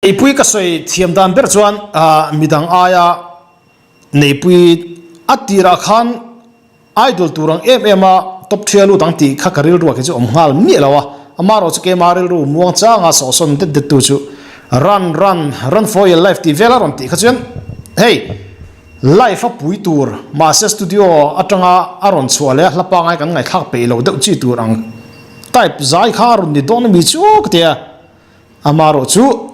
NEIHPUII ka soi thiam dan ber chuan midang aya NEIHPUII atira khan idol turang ema top thialu dang ti kha karil ruwa ke chu omngal mi lawa amaro chu ke maril ru muang changa so son de tu chu run for your life ti vela ron ti kha chuan hey life a pui tur master studio atanga aron chuale hlapa ngai kan ngai thak pe lo de chi tur ang type zai kha run ni don mi chu ktia amaro chu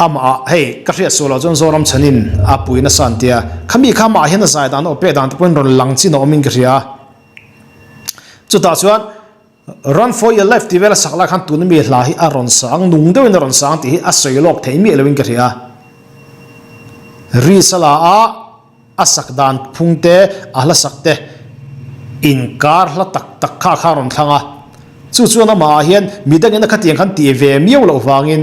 ama hey ka ria solo jon zoram chanin apui na santia khami khama hen zai dan o pe dan pon ron lang chi no min ria chu ta chuan run for your life develop sakla khan tun mi hla hi aron sang nung de ron sang ti a soilok thei mi lewin ka ria ri sala a sakdan phungte ahla sakte inkar hla tak kha kha ron thanga chu na ma hian midang na khatiang khan ti ve miau lo wangin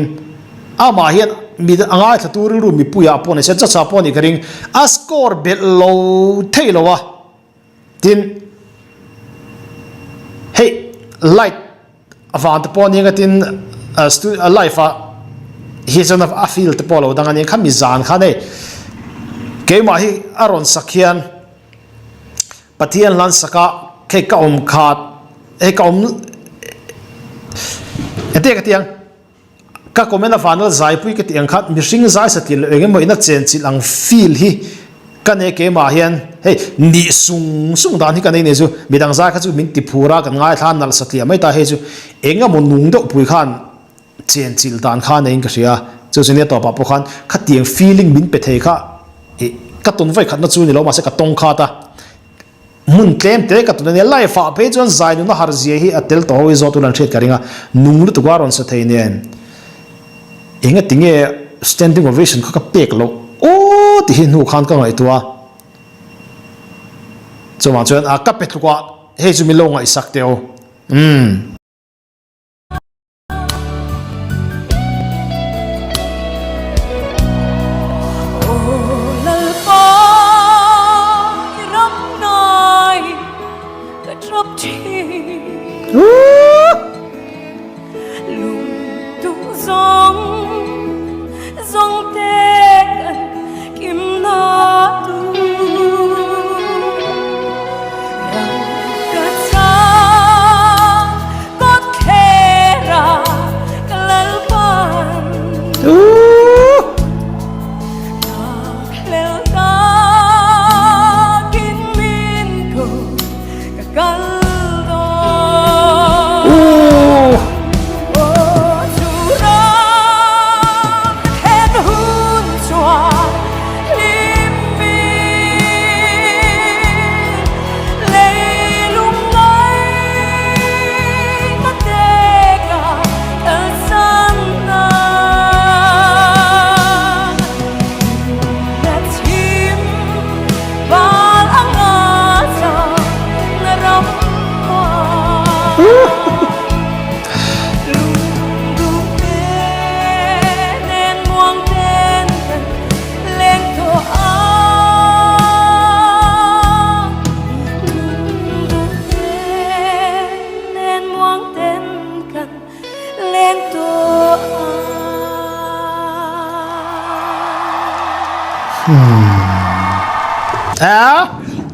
ama hian mid angai thaturi ru mi puya pone se cha poni karing a score bel lo theilowa tin hey light avant poni ngatin a life a hison of a field polo dangani khami zan khane ke ma hi aron sakhian pathian lan saka ke ka khat e ka ete ka tiang ka comment final zaipui ke tiang khat mihring zai satil enge moina chen chilang feel hi kane ke ma hian hey ni sung dan hi kane ne chu midang za kha chu min ti phura kan ngai than nal satlia mai ta he chu enga mo nung do pui khan chen chil dan kha nei ka ria chu sine to pa po khan kha tiang feeling min pe thei kha e ka ton vai khat na chu ni lo ma se ka tong kha ta mun tlem te ka ton ne life a pe chon zai nu na har zia hi atel to ho zo tu lan thet karinga nung lu tu garon sa thei nen enga tinge standing ovation kha ka pek lo o ti hin hu khan ka ngai tua chuma chuan a ka pet kwa he chu mi lo ngai sak teo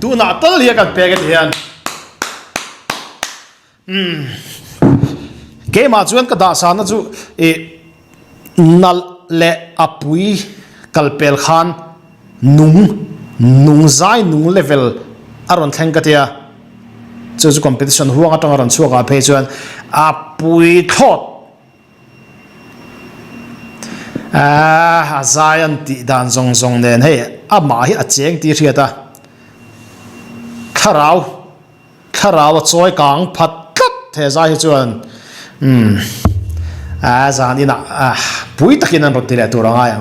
tu na tal hi kan pe ke hian ke ma chuan ka da sa na chu e nal le apui kalpel khan nung zai nung level aron thleng ka tia chu competition huang atang ron chuaka phe chuan apui thot zaian ti dan zong nen hey ama hi a cheng ti riata Thlarau choi kang phat tlat the zai hi chuan zan ina pui takin an rot ti le turanga ya